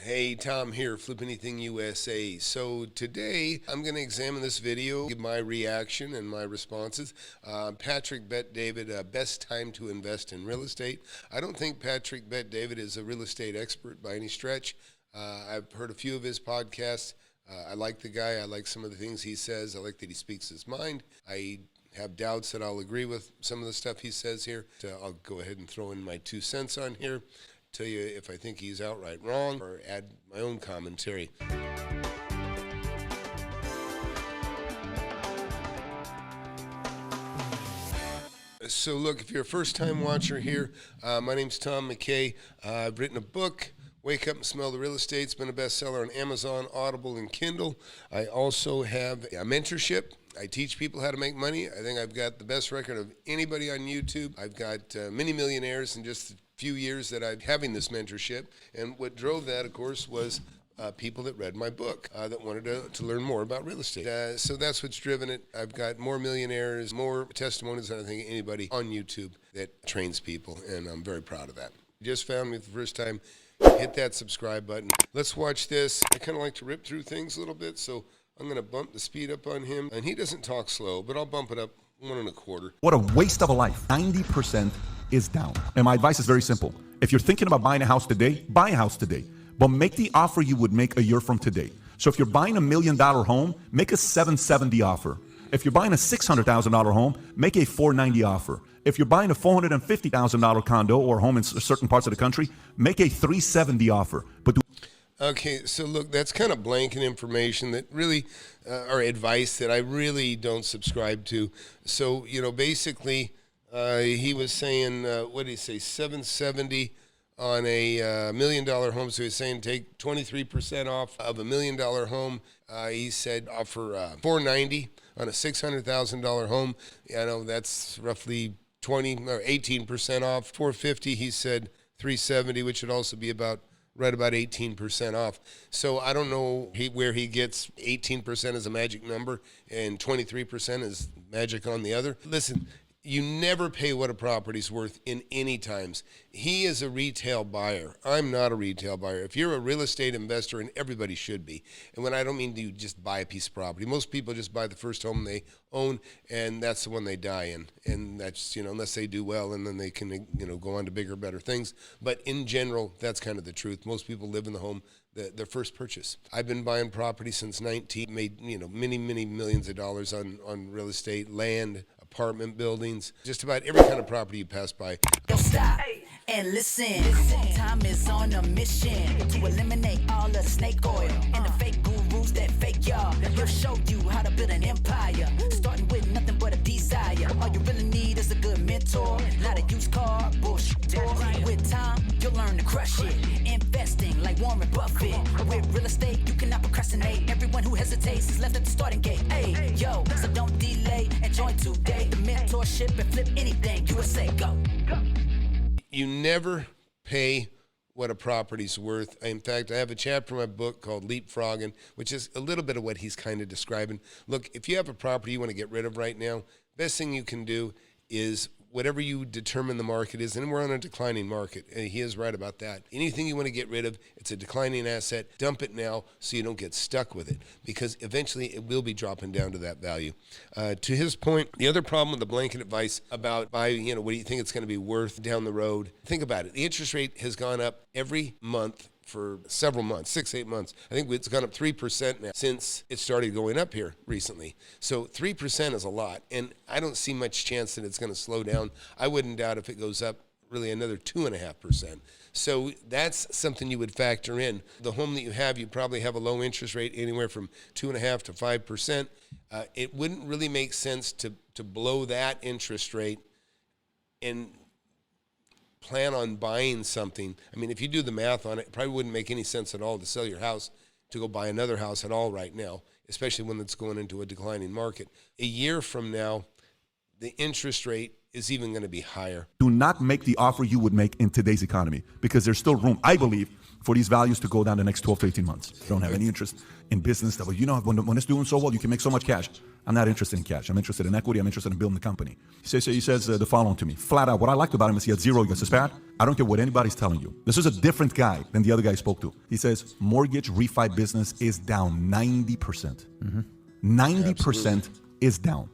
Hey, Tom here, FlipAnythingUSA. So today I'm going to examine this video, give my reaction and my responses. Patrick Bet-David, best time to invest in real estate. I don't think Patrick Bet-David is a real estate expert by any stretch. I've heard a few of his podcasts. I like the guy. I like some of the things he says. I like that he speaks his mind. I have doubts that I'll agree with some of the stuff he says here. So I'll go ahead and throw in my 2 cents on here. Tell you if I think he's outright wrong or add my own commentary. So look, if you're a first-time watcher here, my name's Tom McKay. I've written a book, Wake Up and Smell the Real Estate. It's been a bestseller on Amazon, Audible, and Kindle. I also have a mentorship. I teach people how to make money. I think I've got the best record of anybody on YouTube. I've got many millionaires in just a few years that I'm having this mentorship. And what drove that, of course, was people that read my book that wanted to learn more about real estate. So that's what's driven it. I've got more millionaires, more testimonies than I think anybody on YouTube that trains people, and I'm very proud of that. You just found me for the first time, hit that subscribe button. Let's watch this. I kind of like to rip through things a little bit, so I'm going to bump the speed up on him. And he doesn't talk slow, but I'll bump it up 1 1/4. What a waste of a life. 90% is down. And my advice is very simple. If you're thinking about buying a house today, buy a house today. But make the offer you would make a year from today. So if you're buying $1 million home, make a $770 offer. If you're buying a $600,000 home, make a $490 offer. If you're buying a $450,000 condo or home in certain parts of the country, make a $370 offer. But Okay, so look, that's kind of blanket information that really, or advice that I really don't subscribe to. So, basically, he was saying, what did he say, 770 on a $1 million home. So he's saying take 23% off of a $1 million home. He said offer $490 on a $600,000 home. I know that's roughly 20 or 18% off. $450, he said $370, which would also be right about 18% off. So I don't know where he gets 18% as a magic number and 23% is magic on the other. Listen, you never pay what a property's worth in any times. He is a retail buyer. I'm not a retail buyer. If you're a real estate investor, and everybody should be, and when I don't mean you just buy a piece of property. Most people just buy the first home they own, and that's the one they die in. And that's, unless they do well, and then they can, go on to bigger, better things. But in general, that's kind of the truth. Most people live in the home, their first purchase. I've been buying property since 19, made, many, many millions of dollars on real estate, land, apartment buildings, just about every kind of property you pass by. Don't stop and listen. Time is on a mission to eliminate all the snake oil and the fake gurus that fake y'all. They'll show you how to build an empire, starting with nothing but a desire. All you really need is a good mentor, not a used car bullshit. With time, you'll learn to crush it. Investing like Warren Buffett. With real estate, you cannot procrastinate. Everyone who hesitates is left at the starting gate. Hey, yo, so don't delay and join today. The mentorship and flip anything. USA, go. You never pay what a property's worth. In fact, I have a chapter in my book called Leapfrogging, which is a little bit of what he's kind of describing. Look, if you have a property you want to get rid of right now, best thing you can do is whatever you determine the market is, and we're on a declining market. And he is right about that. Anything you want to get rid of, it's a declining asset, dump it now so you don't get stuck with it, because eventually it will be dropping down to that value. To his point, the other problem with the blanket advice about buying, what do you think it's going to be worth down the road? Think about it. The interest rate has gone up every month for several months, 6, 8 months. I think it's gone up 3% now since it started going up here recently. So 3% is a lot, and I don't see much chance that it's going to slow down. I wouldn't doubt if it goes up really another 2.5%. So that's something you would factor in. The home that you have, you probably have a low interest rate anywhere from 2.5% to 5%. It wouldn't really make sense to blow that interest rate and plan on buying something. I mean, if you do the math on it, it probably wouldn't make any sense at all to sell your house to go buy another house at all right now, especially when it's going into a declining market. A year from now, the interest rate is even going to be higher. do not make the offer you would make in today's economy, because there's still room, I believe, for these values to go down the next 12 to 18 months. I don't have any interest in business that, well, you know, when it's doing so well, you can make so much cash. I'm not interested in cash. I'm interested in equity. I'm interested in building the company. He says the following to me, flat out. What I liked about him is he had zero. He goes, Pat, I don't care what anybody's telling you. This is a different guy than the other guy I spoke to. He says, mortgage refi business is down 90%. Mm-hmm. 90% is down.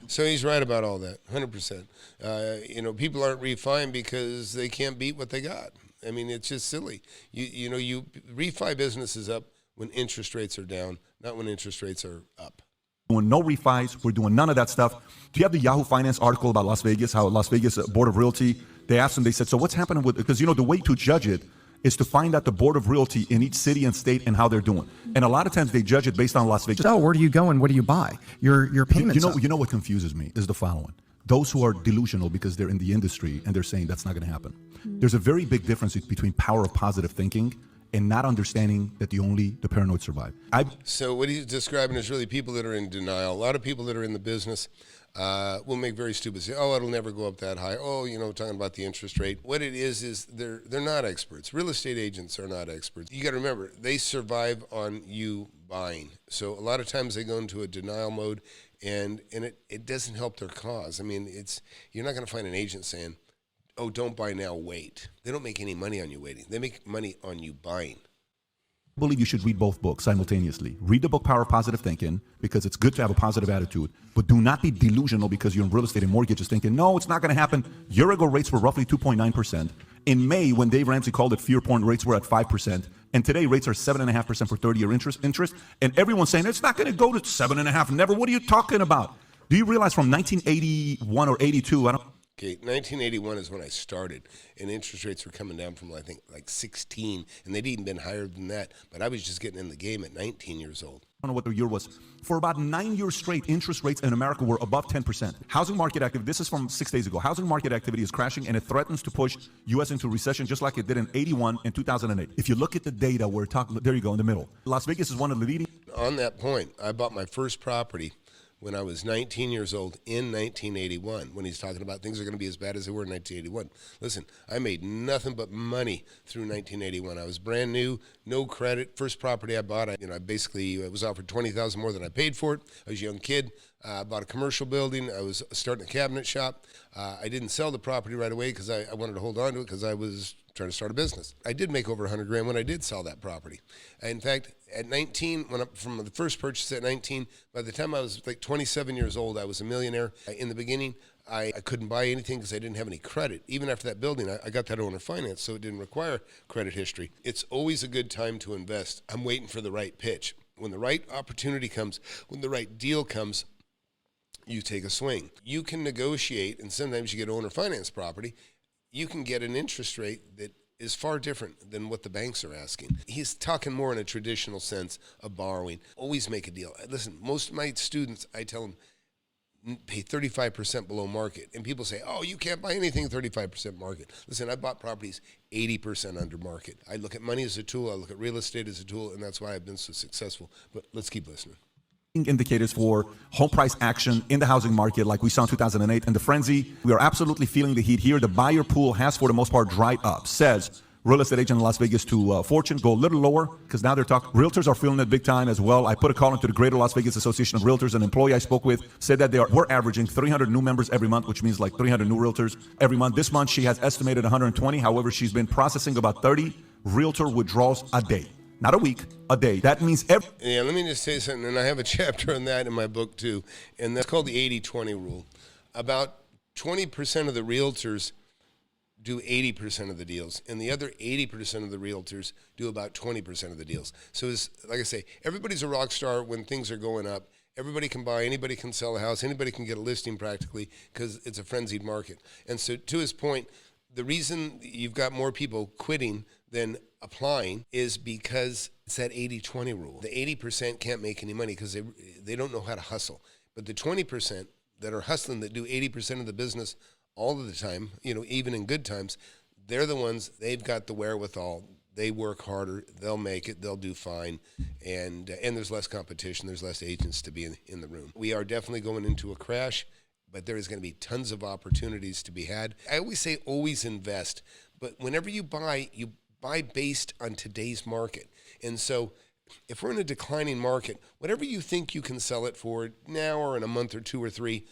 So he's right about all that, 100%. People aren't refining because they can't beat what they got. I mean, it's just silly. You refi business is up when interest rates are down, not when interest rates are up. Doing no refis. We're doing none of that stuff. Do you have the Yahoo Finance article about Las Vegas, how Las Vegas Board of Realty, they asked them, they said, so what's happening with, because, the way to judge it is to find out the Board of Realty in each city and state and how they're doing. And a lot of times they judge it based on Las Vegas. So where do you go and what do you buy? Your payments. You know what confuses me is the following. Those who are delusional because they're in the industry and they're saying that's not going to happen. There's a very big difference between power of positive thinking and not understanding that the paranoid survive. So what he's describing is really people that are in denial. A lot of people that are in the business will make very stupid say, oh, it'll never go up that high. Oh, talking about the interest rate. What it is they're not experts. Real estate agents are not experts. You got to remember, they survive on you buying. So a lot of times they go into a denial mode, and it doesn't help their cause. I mean, you're not going to find an agent saying, oh, don't buy now, wait. They don't make any money on you waiting. They make money on you buying. I believe you should read both books simultaneously. Read the book Power of Positive Thinking because it's good to have a positive attitude, but do not be delusional because you're in real estate and mortgages thinking, no, it's not going to happen. Year ago, rates were roughly 2.9%. In May, when Dave Ramsey called it fear porn, rates were at 5%. And today, rates are 7.5% for 30-year interest. And everyone's saying, it's not going to go to 7.5%. Never. What are you talking about? Do you realize from 1981 or 82, Okay, 1981 is when I started, and interest rates were coming down from, I think, like 16, and they'd even been higher than that. But I was just getting in the game at 19 years old. I don't know what the year was. For about 9 years straight, interest rates in America were above 10%. Housing market activity, this is from 6 days ago. Housing market activity is crashing, and it threatens to push U.S. into recession just like it did in 81 and 2008. If you look at the data, we're talking, there you go, in the middle. Las Vegas is one of the leading. On that point, I bought my first property when I was 19 years old in 1981, when he's talking about things are going to be as bad as they were in 1981. Listen, I made nothing but money through 1981. I was brand new, no credit. First property I bought, I was offered $20,000 more than I paid for it. I was a young kid. I bought a commercial building. I was starting a cabinet shop. I didn't sell the property right away because I wanted to hold on to it because I was trying to start a business. I did make over $100,000 when I did sell that property. In fact, at 19, from the first purchase at 19, by the time I was like 27 years old, I was a millionaire. In the beginning, I couldn't buy anything because I didn't have any credit. Even after that building, I got that owner finance, so it didn't require credit history. It's always a good time to invest. I'm waiting for the right pitch. When the right opportunity comes, when the right deal comes, you take a swing. You can negotiate, and sometimes you get owner finance property. You can get an interest rate that is far different than what the banks are asking. He's talking more in a traditional sense of borrowing. Always make a deal. Listen, most of my students, I tell them, pay 35% below market. And people say, oh, you can't buy anything 35% market. Listen, I bought properties 80% under market. I look at money as a tool. I look at real estate as a tool, and that's why I've been so successful. But let's keep listening. Indicators for home price action in the housing market like we saw in 2008 and the frenzy. We are absolutely feeling the heat here. The buyer pool has, for the most part, dried up, says real estate agent in Las Vegas to Fortune. Go a little lower because now they're talking. Realtors are feeling it big time as well. I put a call into the Greater Las Vegas Association of Realtors. An employee I spoke with said that we're averaging 300 new members every month, which means like 300 new realtors every month. This month, she has estimated 120. However, she's been processing about 30 realtor withdrawals a day. Not a week, a day. That means every... Yeah, let me just say something, and I have a chapter on that in my book too, and that's called the 80-20 rule. About 20% of the realtors do 80% of the deals, and the other 80% of the realtors do about 20% of the deals. So it's, like I say, everybody's a rock star when things are going up. Everybody can buy, anybody can sell a house, anybody can get a listing practically because it's a frenzied market. And so to his point, the reason you've got more people quitting than applying is because it's that 80-20 rule. The 80% can't make any money because they don't know how to hustle. But the 20% that are hustling, that do 80% of the business all of the time, even in good times, they're the ones, they've got the wherewithal. They work harder, they'll make it, they'll do fine, and there's less competition, there's less agents to be in the room. We are definitely going into a crash, but there is going to be tons of opportunities to be had. I always say always invest, but whenever you buy buy based on today's market. And so if we're in a declining market, whatever you think you can sell it for now or in a month or 2 or 3,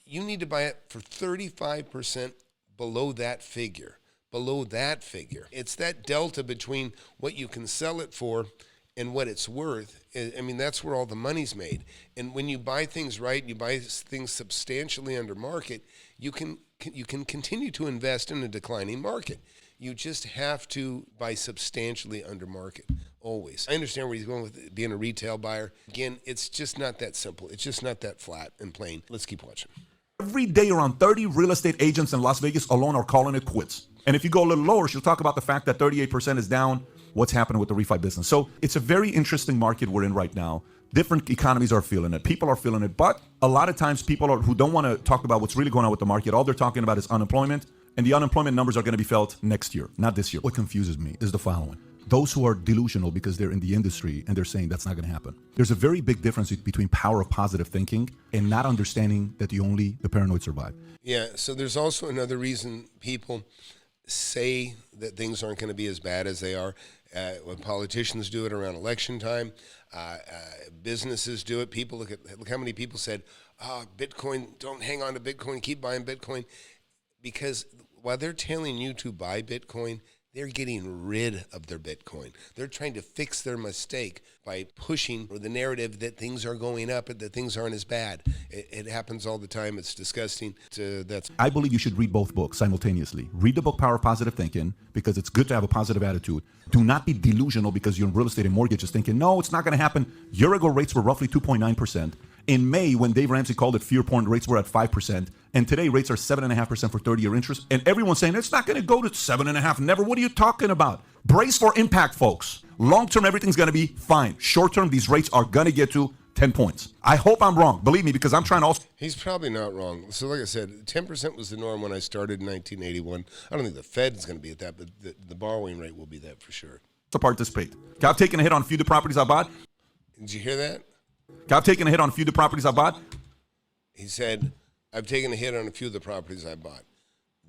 you need to buy it for 35% below that figure. Below that figure. It's that delta between what you can sell it for and what it's worth. I mean, that's where all the money's made. And when you buy things right, you buy things substantially under market, you can continue to invest in a declining market. You just have to buy substantially under market, always. I understand where he's going with being a retail buyer. Again, it's just not that simple. It's just not that flat and plain. Let's keep watching. Every day, around 30 real estate agents in Las Vegas alone are calling it quits. And if you go a little lower, she'll talk about the fact that 38% is down. What's happening with the refi business? So it's a very interesting market we're in right now. Different economies are feeling it. People are feeling it. But a lot of times people who don't want to talk about what's really going on with the market, all they're talking about is unemployment. And the unemployment numbers are going to be felt next year, not this year. What confuses me is the following. Those who are delusional because they're in the industry and they're saying that's not going to happen. There's a very big difference between power of positive thinking and not understanding that the paranoid survive. Yeah, so there's also another reason people say that things aren't going to be as bad as they are. When politicians do it around election time, businesses do it. People look how many people said, Bitcoin, don't hang on to Bitcoin, keep buying Bitcoin. Because while they're telling you to buy Bitcoin, they're getting rid of their Bitcoin. They're trying to fix their mistake by pushing the narrative that things are going up and that things aren't as bad. It happens all the time. It's disgusting. I believe you should read both books simultaneously. Read the book Power of Positive Thinking because it's good to have a positive attitude. Do not be delusional because you're in real estate and mortgages thinking, no, it's not going to happen. Year ago rates were roughly 2.9%. In May, when Dave Ramsey called it fear porn, rates were at 5%. And today, rates are 7.5% for 30-year interest. And everyone's saying, it's not going to go to 7.5%. Never. What are you talking about? Brace for impact, folks. Long-term, everything's going to be fine. Short-term, these rates are going to get to 10 points. I hope I'm wrong. Believe me, because I'm trying to also... He's probably not wrong. So like I said, 10% was the norm when I started in 1981. I don't think the Fed is going to be at that, but the borrowing rate will be that for sure. To participate. I've taken a hit on a few of the properties I bought. Did you hear that? I've taken a hit on a few of the properties I bought. He said, I've taken a hit on a few of the properties I bought.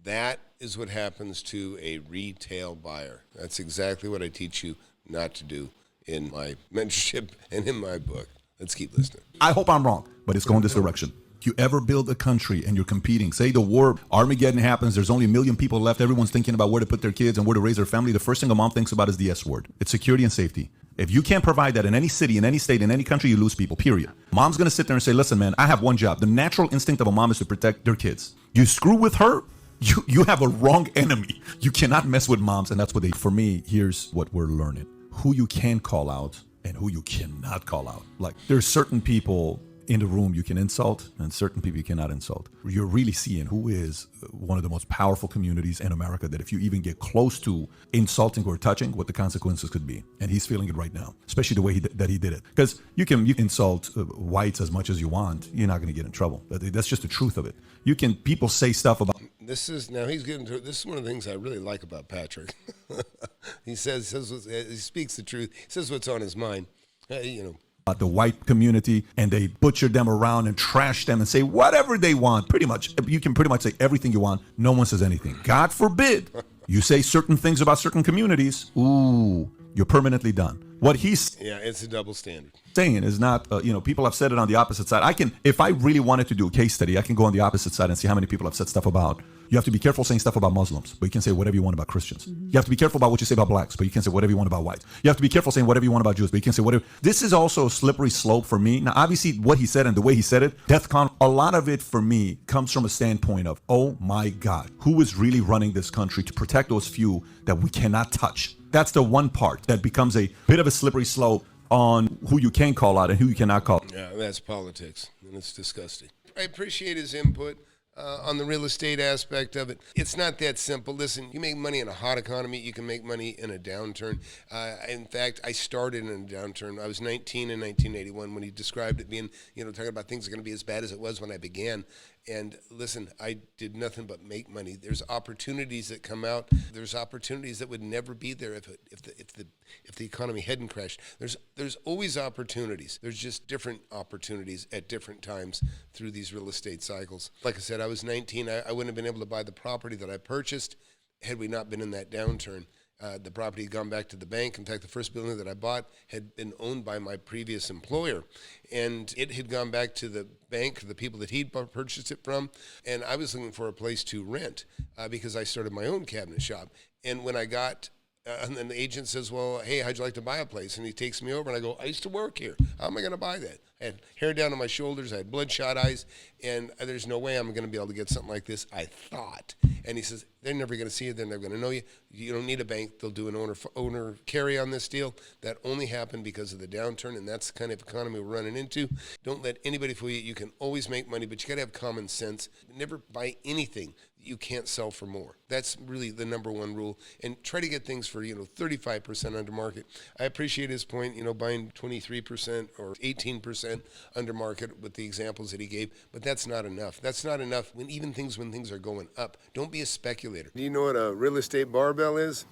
That is what happens to a retail buyer. That's exactly what I teach you not to do in my mentorship and in my book. Let's keep listening. I hope I'm wrong, but it's going this direction. If you ever build a country and you're competing, say the war, Armageddon happens, there's only 1 million people left, everyone's thinking about where to put their kids and where to raise their family, the first thing a mom thinks about is the S word. It's security and safety. If you can't provide that in any city, in any state, in any country, you lose people, period. Mom's going to sit there and say, listen, man, I have one job. The natural instinct of a mom is to protect their kids. You screw with her, you have a wrong enemy. You cannot mess with moms, and that's what for me, here's what we're learning. Who you can call out and who you cannot call out. Like, there's certain people in the room you can insult and certain people you cannot insult. You're really seeing who is one of the most powerful communities in America that if you even get close to insulting or touching, what the consequences could be. And he's feeling it right now, especially the way that he did it. Because you can insult whites as much as you want. You're not going to get in trouble. That's just the truth of it. People say stuff about... This is one of the things I really like about Patrick. he speaks the truth. He says what's on his mind. About the white community, and they butcher them around and trash them and say whatever they want. Pretty much, you can pretty much say everything you want. No one says anything. God forbid you say certain things about certain communities. Ooh, you're permanently done. What he's it's a double standard. Saying is not, people have said it on the opposite side. If I really wanted to do a case study, I can go on the opposite side and see how many people have said stuff about. You have to be careful saying stuff about Muslims, but you can say whatever you want about Christians. Mm-hmm. You have to be careful about what you say about blacks, but you can say whatever you want about whites. You have to be careful saying whatever you want about Jews, but you can say whatever. This is also a slippery slope for me. Now, obviously, what he said and the way he said it, DEFCON, a lot of it for me comes from a standpoint of, oh my God, who is really running this country to protect those few that we cannot touch? That's the one part that becomes a bit of a slippery slope on who you can call out and who you cannot call. Yeah, that's politics, and it's disgusting. I appreciate his input on the real estate aspect of it. It's not that simple. Listen, you make money in a hot economy, you can make money in a downturn. In fact, I started in a downturn. I was 19 in 1981 when he described it being, talking about things are going to be as bad as it was when I began. And listen, I did nothing but make money. There's opportunities that come out. There's opportunities that would never be there if the economy hadn't crashed. There's always opportunities. There's just different opportunities at different times through these real estate cycles. Like I said, I was 19. I wouldn't have been able to buy the property that I purchased had we not been in that downturn. The property had gone back to the bank. In fact, the first building that I bought had been owned by my previous employer, and it had gone back to the bank, the people that he'd purchased it from, and I was looking for a place to rent because I started my own cabinet shop. And when I got and then the agent says, well, hey, how'd you like to buy a place? And he takes me over, and I go, I used to work here. How am I going to buy that? I had hair down on my shoulders. I had bloodshot eyes, and there's no way I'm going to be able to get something like this, I thought. And he says, they're never going to see you. They're never going to know you. You don't need a bank. They'll do an owner carry on this deal. That only happened because of the downturn, and that's the kind of economy we're running into. Don't let anybody fool you. You can always make money, but you got to have common sense. Never buy anything that you can't sell for more. That's really the number one rule. And try to get things for, 35% under market. I appreciate his point, buying 23% or 18% under market with the examples that he gave, but that's not enough. That's not enough when things are going up. Don't be a speculator. Do you know what a real estate barbell is?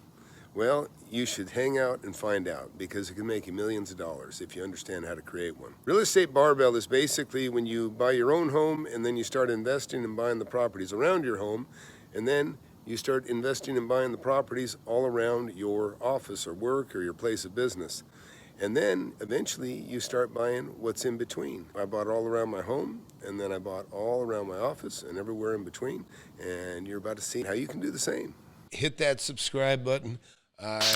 Well, you should hang out and find out, because it can make you millions of dollars if you understand how to create one. Real estate barbell is basically when you buy your own home and then you start investing and buying the properties around your home, and then you start investing and buying the properties all around your office or work or your place of business. And then eventually you start buying what's in between. I bought all around my home, and then I bought all around my office and everywhere in between, and you're about to see how you can do the same. Hit that subscribe button.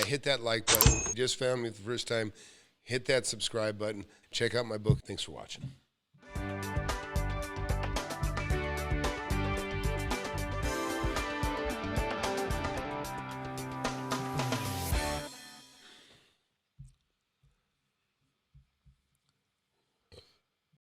Hit that like button. If you just found me for the first time, hit that subscribe button. Check out my book. Thanks for watching.